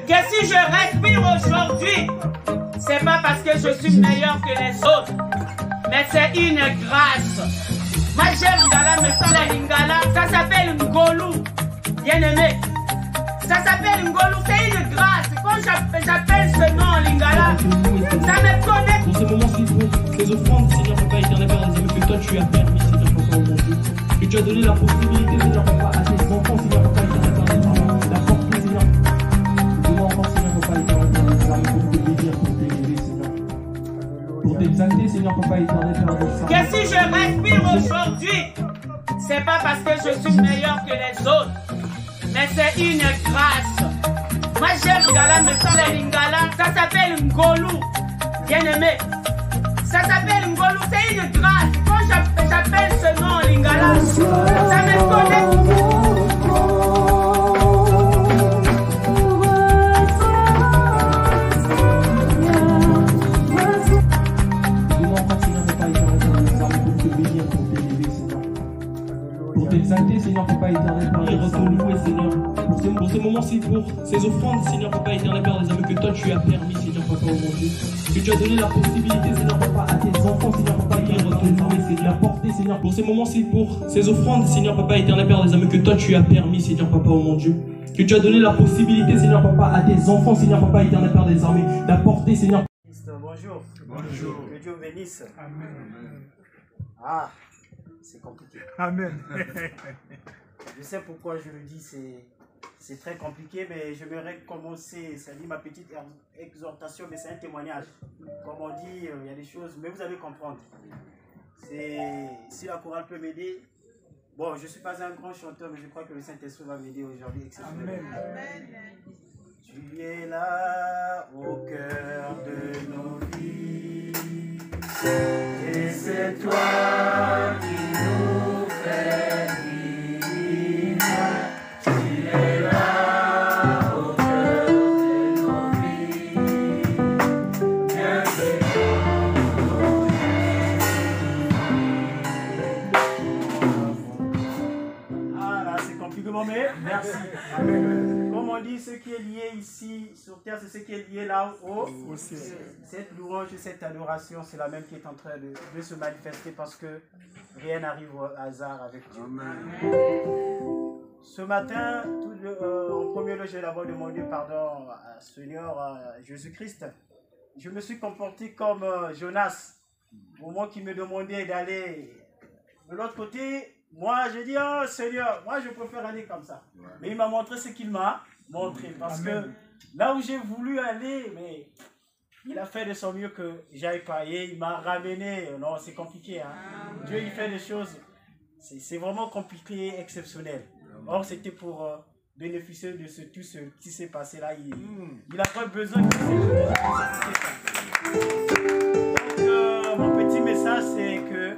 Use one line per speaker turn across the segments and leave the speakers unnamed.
Que si je respire aujourd'hui, c'est pas parce que je suis meilleur que les autres, mais c'est une grâce. Moi j'aime Lingala, mais sans la Lingala, ça s'appelle Ngolou, bien aimé. Ça s'appelle Ngolou, c'est une grâce. Quand j'appelle ce nom en Lingala, ça me connecte.
Dans ces moments si pour ces offrandes, Seigneur Papa éternel Père des amis, que toi tu as permis, Seigneur Papa, oh mon Dieu. Que tu as donné la possibilité, Seigneur Papa, à tes enfants, Seigneur Papa éternel Père des amis, d'apporter, Seigneur. Dis-moi encore, Seigneur Papa éternel Père des amis, pour te bénir, pour t'élever, Seigneur. Pour t'exalter, Seigneur Papa éternel Père des amis.
Que si je respire aujourd'hui, c'est pas parce que je suis meilleur que les autres, mais c'est une grâce. Moi j'aime Lingala, mais sans la Lingala, ça s'appelle Ngolou, bien aimé. Ça s'appelle Ngolou, c'est une grâce. Quand j'appelle ce nom en Lingala, ça me connecte.
T'exalter, Seigneur Papa éternel Père, et reconnaître, Seigneur, pour ces moments-ci, pour ces offrandes, Seigneur Papa éternel Père des amis, que toi tu as permis, Seigneur Papa, oh mon Dieu, que tu as donné la possibilité, Seigneur Papa, à tes enfants, Seigneur Papa éternel Père des amis, c'est de l'apporter, Seigneur, pour ces moments-ci, pour ces offrandes, Seigneur Papa éternel Père des amis, que toi tu as permis, Seigneur Papa, oh mon Dieu, que tu as donné la possibilité, Seigneur Papa, à tes enfants, Seigneur Papa éternel Père des armées, d'apporter, Seigneur.
Bonjour.
Bonjour.
Que Dieu bénisse.
Amen.
Ah, c'est compliqué.
Amen.
Je sais pourquoi je le dis, c'est très compliqué, mais je vais commencer, ça dit ma petite exhortation, mais c'est un témoignage. Comme on dit, il y a des choses, mais vous allez comprendre. Si la chorale peut m'aider, bon, je ne suis pas un grand chanteur, mais je crois que le Saint-Esprit va m'aider aujourd'hui.
Amen.
Tu es là au cœur de nos vies, et c'est toi qui nous fais vivre. Tu es là au cœur de nos vies, Ah là, c'est compliqué, mais merci. Comme on dit, ce qui est lié ici sur terre, c'est ce qui est lié là-haut. Cette louange, cette adoration, c'est la même qui est en train de se manifester parce que rien n'arrive au hasard avec Dieu. Ce matin, en premier lieu, j'ai d'abord demandé pardon à Seigneur Jésus-Christ. Je me suis comporté comme Jonas, au moment qu'il me demandait d'aller de l'autre côté. Moi, j'ai dit, oh Seigneur, moi je préfère aller comme ça. Mais il m'a montré ce qu'il m'a montré. Parce que là où j'ai voulu aller, mais il a fait de son mieux que j'aille pas. Et il m'a ramené. Non, c'est compliqué. Hein. Dieu, il fait des choses. C'est vraiment compliqué, exceptionnel. Or, c'était pour bénéficier de tout ce qui s'est passé là. Il n'a pas besoin de Donc, mon petit message, c'est que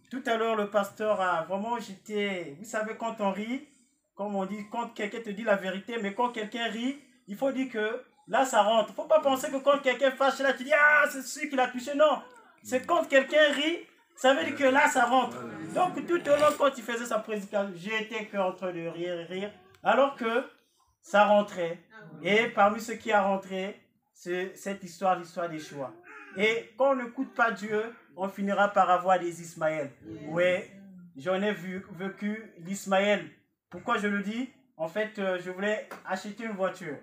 tout à l'heure, le pasteur a vraiment jeté... Vous savez, quand on rit, comme on dit, quand quelqu'un te dit la vérité, mais quand quelqu'un rit, il faut dire que là, ça rentre. Il ne faut pas penser que quand quelqu'un fâche, là, tu dis, ah, c'est celui qui l'a touché. Non, c'est quand quelqu'un rit, ça veut dire que là, ça rentre. Donc, tout au long, quand il faisait sa prédication, j'étais qu'en train de rire, alors que ça rentrait. Et parmi ceux qui a rentré, c'est cette histoire, l'histoire des choix. Et quand on n'écoute pas Dieu, on finira par avoir des Ismaël. Oui, j'en ai vécu l'Ismaël. Pourquoi je le dis? En fait, je voulais acheter une voiture.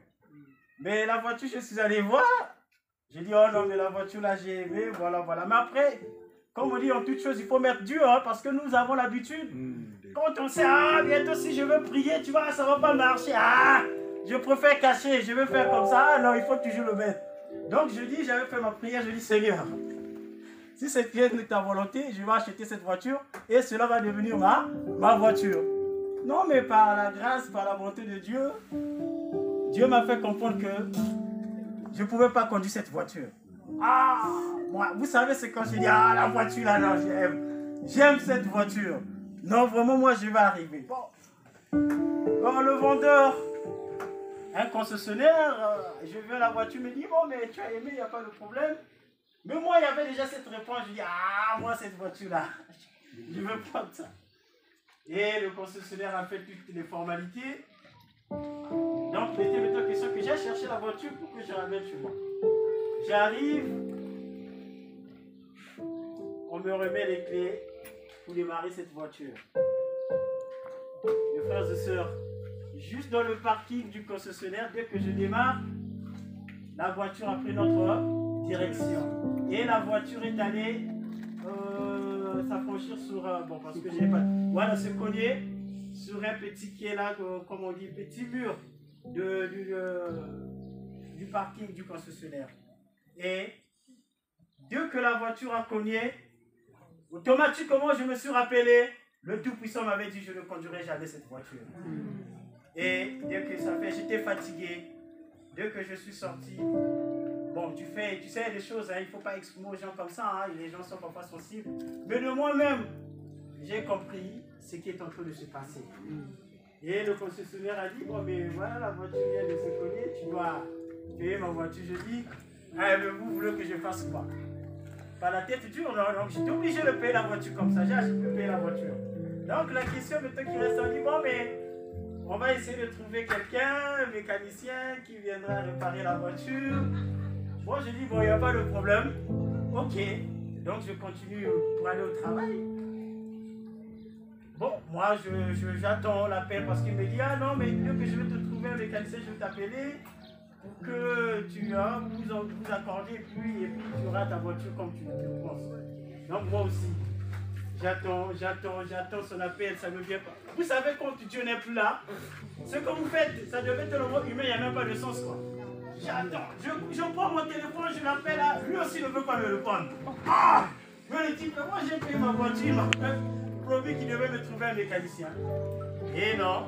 Mais la voiture, je suis allé voir. J'ai dit, oh non, mais la voiture, là, j'ai aimé, voilà. Mais après, comme on dit, en toute chose, il faut mettre Dieu, hein, parce que nous avons l'habitude. Quand on sait, ah, bientôt, si je veux prier, tu vois, ça ne va pas marcher. Ah, je préfère cacher, je veux faire comme ça. Ah non, il faut toujours le mettre. Donc, je dis, j'avais fait ma prière, je dis, Seigneur, si c'est bien de ta volonté, je vais acheter cette voiture et cela va devenir ma voiture. Non, mais par la grâce, par la volonté de Dieu, Dieu m'a fait comprendre que je ne pouvais pas conduire cette voiture. Ah, moi, vous savez, c'est quand je dis, ah, la voiture là, non, j'aime cette voiture. Non, vraiment, moi, je vais arriver. Bon, le vendeur, un concessionnaire, je viens à la voiture, me dit, bon, mais tu as aimé, il n'y a pas de problème. Mais moi, il y avait déjà cette réponse. Je dis, ah, moi, cette voiture-là, je veux prendre ça. Et le concessionnaire a fait toutes les formalités. Donc, il était maintenant question que j'ai cherché chercher la voiture pour que je ramène chez moi. J'arrive, on me remet les clés pour démarrer cette voiture. Mes frères et sœurs, juste dans le parking du concessionnaire, dès que je démarre, la voiture a pris notre direction. Et la voiture est allée s'affranchir sur bon, parce que j'ai pas. Voilà, se cogner sur un petit quai là, comme on dit, petit mur du parking du concessionnaire. Et dès que la voiture a cogné, automatiquement je me suis rappelé, le Tout-Puissant m'avait dit je ne conduirai jamais cette voiture. Et dès que ça fait, j'étais fatigué. Dès que je suis sorti, bon, tu sais des choses, hein, il ne faut pas exprimer aux gens comme ça, hein, les gens sont parfois sensibles. Mais de moi-même, j'ai compris ce qui est en train de se passer. Et le concessionnaire a dit, bon, mais voilà, la voiture vient de se cogner, tu dois payer ma voiture. Je dis, ah, mais vous voulez que je fasse quoi? Pas la tête dure, non, donc j'étais obligé de payer la voiture comme ça, j'ai acheté de payer la voiture. Donc la question maintenant qui reste, on dit, bon, mais on va essayer de trouver quelqu'un, un mécanicien qui viendra réparer la voiture. Bon, je dis, bon, il n'y a pas de problème. Ok, donc je continue pour aller au travail. Bon, moi, j'attends l'appel parce qu'il me dit, ah non, mais dès que je vais te trouver un mécanicien, je vais t'appeler pour que tu vous accordez, et puis tu auras ta voiture comme tu le penses. Donc moi aussi, j'attends son appel, ça ne vient pas. Vous savez, quand Dieu n'est plus là, ce que vous faites, ça devait être le mot humain, il n'y a même pas de sens, quoi. J'attends, je prends mon téléphone, je l'appelle, lui aussi ne veut pas me répondre. Ah! Mais le type, moi j'ai payé ma voiture, il m'a promis qu'il devait me trouver un mécanicien. Et non.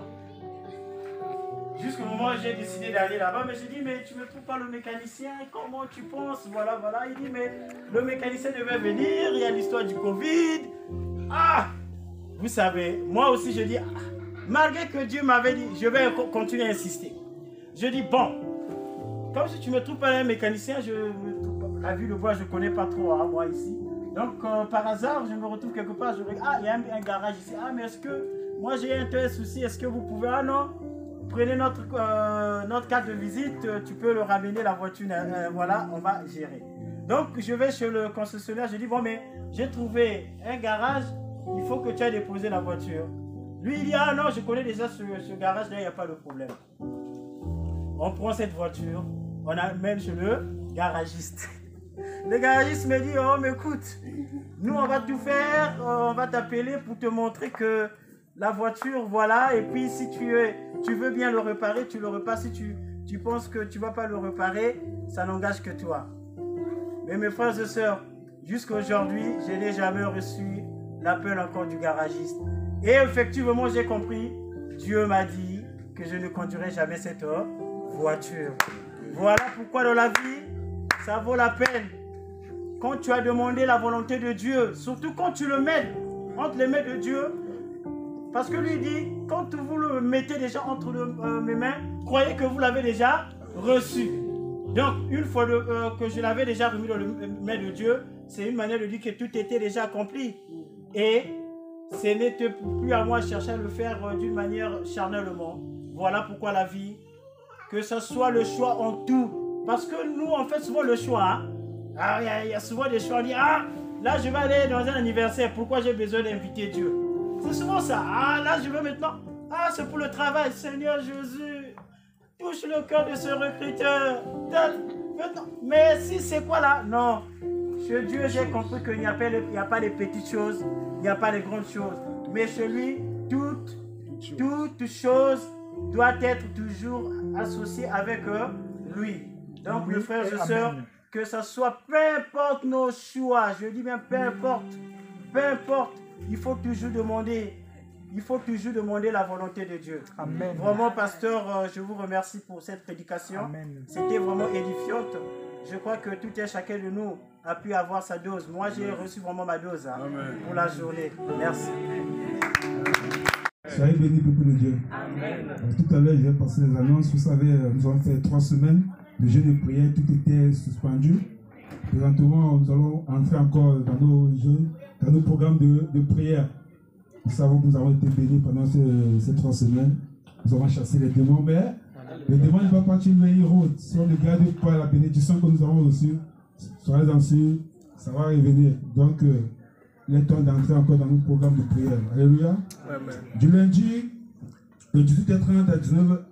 Jusqu'au moment où j'ai décidé d'aller là-bas, mais j'ai dit, mais tu ne me trouves pas le mécanicien, comment tu penses? Voilà, voilà. Il dit, mais le mécanicien devait venir, il y a l'histoire du Covid. Ah! Vous savez, moi aussi je dis, malgré que Dieu m'avait dit, je vais continuer à insister. Je dis, bon, comme si tu ne me trouves pas un mécanicien, la vue de bois, je ne connais pas trop, hein, moi ici. Donc, par hasard, je me retrouve quelque part, je regarde, ah, il y a un garage ici. Ah, mais est-ce que, moi j'ai un tel souci, est-ce que vous pouvez, ah non, prenez notre carte de visite, tu peux le ramener la voiture, voilà, on va gérer. Donc, je vais chez le concessionnaire, je dis, bon, mais j'ai trouvé un garage, il faut que tu aies déposé la voiture. Lui, il dit, ah non, je connais déjà ce garage-là, il n'y a pas de problème. On prend cette voiture, on l'amène chez le garagiste. Le garagiste me dit, oh, mais écoute, nous, on va tout faire, on va t'appeler pour te montrer que la voiture, voilà, et puis si tu veux bien le réparer, tu le répares. Si tu penses que tu ne vas pas le réparer, ça n'engage que toi. Mais mes frères et sœurs, jusqu'à aujourd'hui, je n'ai jamais reçu l'appel encore du garagiste. Et effectivement, j'ai compris, Dieu m'a dit que je ne conduirai jamais cette voiture. Voilà pourquoi dans la vie, ça vaut la peine. Quand tu as demandé la volonté de Dieu, surtout quand tu le mets entre les mains de Dieu, parce que lui dit, quand vous le mettez déjà entre mes mains, croyez que vous l'avez déjà reçu. Donc, une fois que je l'avais déjà remis dans les mains de Dieu, c'est une manière de dire que tout était déjà accompli. Et ce n'était plus à moi de chercher à le faire d'une manière charnellement. Voilà pourquoi la vie, que ce soit le choix en tout. Parce que nous, on fait souvent le choix. Hein? Ah, il y a souvent des choix. On dit, ah, là, je vais aller dans un anniversaire. Pourquoi j'ai besoin d'inviter Dieu? C'est souvent ça. Ah, là, je veux maintenant. Ah, c'est pour le travail. Seigneur Jésus, touche le cœur de ce recruteur. Maintenant. Mais si c'est quoi là? Non. Chez Dieu, j'ai compris qu'il n'y a pas les petites choses. Il n'y a pas les grandes choses. Mais chez lui, toute chose doit être toujours associée avec lui. Donc, mes frères et sœurs, que ce soit, peu importe nos choix, je dis bien peu importe, il faut toujours demander la volonté de Dieu. Amen. Vraiment, pasteur, je vous remercie pour cette prédication. C'était vraiment édifiante. Je crois que tout et chacun de nous a pu avoir sa dose. Moi, j'ai reçu vraiment ma dose pour la journée. Merci.
Soyez bénis, beaucoup de Dieu. Amen. Tout à l'heure, je vais passer les annonces. Vous savez, nous avons fait 3 semaines de jeûne de prière. Tout était suspendu. Présentement, nous allons entrer encore dans nos programmes de prière. Nous savons que nous avons été bénis pendant ces 3 semaines. Nous avons chassé les démons, mais Le démon ne va pas tuer le héros. Si on ne garde pas la bénédiction que nous avons reçue, soyez-en sûrs, ça va revenir. Donc, il est temps d'entrer encore dans notre programme de prière. Alléluia. Amen. Du lundi, de 18h30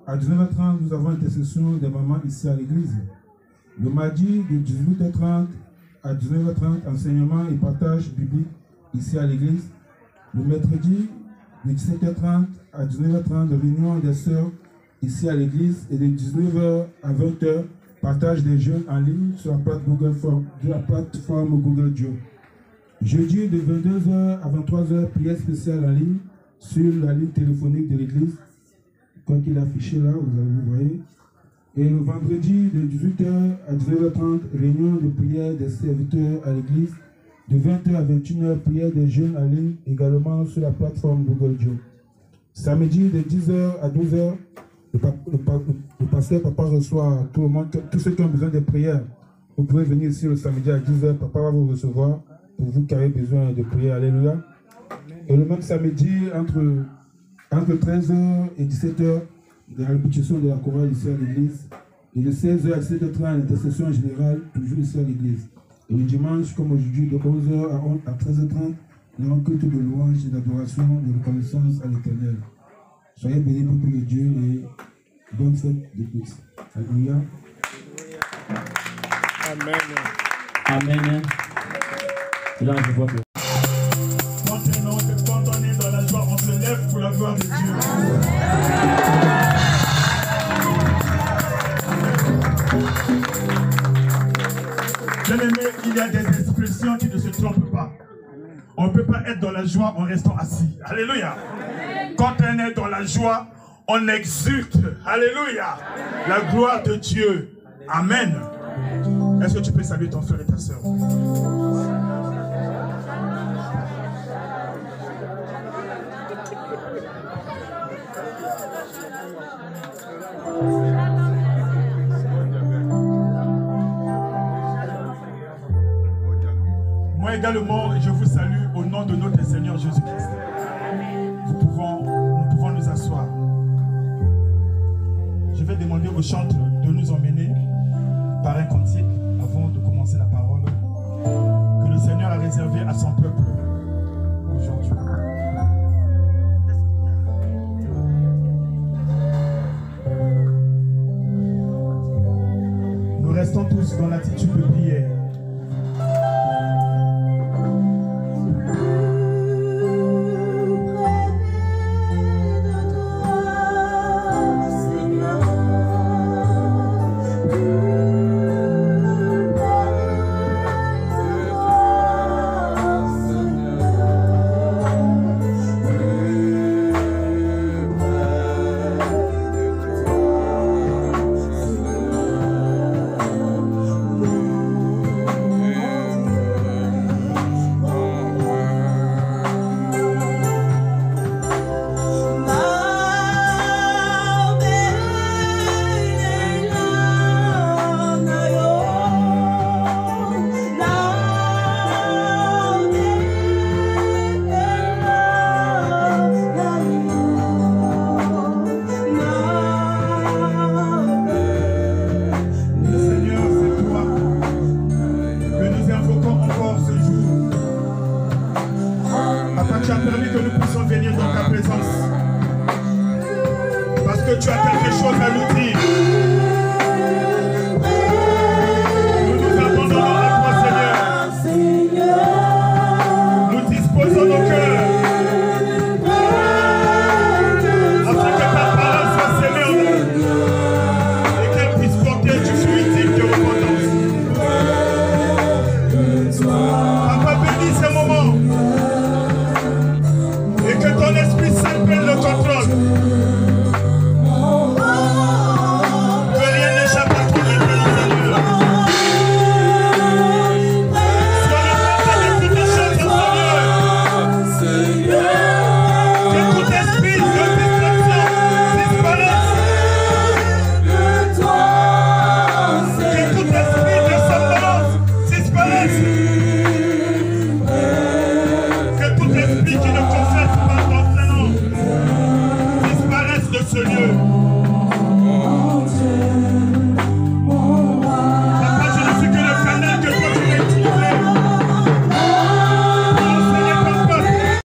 à 19h30, nous avons intercession des mamans ici à l'église. Le mardi, de 18h30 à 19h30, enseignement et partage biblique ici à l'église. Le mercredi, de 17h30 à 19h30, réunion des sœurs ici à l'église. Et de 19h à 20h, partage des jeunes en ligne sur la plateforme Google Duo. Jeudi, de 22h à 23h, prière spéciale en ligne sur la ligne téléphonique de l'église. Comme il est affiché là, vous voyez. Et le vendredi, de 18h à 19h30, réunion de prière des serviteurs à l'église. De 20h à 21h, prière des jeunes en ligne, également sur la plateforme Google Duo. Samedi, de 10h à 12h, le pasteur Papa reçoit tout le monde, tous ceux qui ont besoin de prières. Vous pouvez venir ici le samedi à 10h, Papa va vous recevoir pour vous qui avez besoin de prière. Alléluia. Et le même samedi, entre 13h et 17h, la répétition de la chorale ici à l'église. Et de 16h à 17h30, l'intercession générale, toujours ici à l'église. Et le dimanche, comme aujourd'hui, de 11h à 13h30, le culte de louange et d'adoration, de reconnaissance à l'Éternel. Soyez bénis pour tous les dieux et bonne fête de tous. Alléluia.
Amen.
Amen. Et là, je vois que...
Quand on est dans la joie, on se lève pour la gloire de Dieu. Bien-aimé, il y a des expressions qui ne se trompent pas. On ne peut pas être dans la joie en restant assis. Alléluia. Quand on est dans la joie, on exulte. Alléluia. La gloire de Dieu. Amen. Est-ce que tu peux saluer ton frère et ta soeur? Moi également, je vous salue au nom de notre Seigneur Jésus-Christ. Nous pouvons nous asseoir. Je vais demander au chantre de nous emmener par un cantique avant de commencer la parole que le Seigneur a réservé à son peuple aujourd'hui. Nous restons tous dans l'attitude de prière.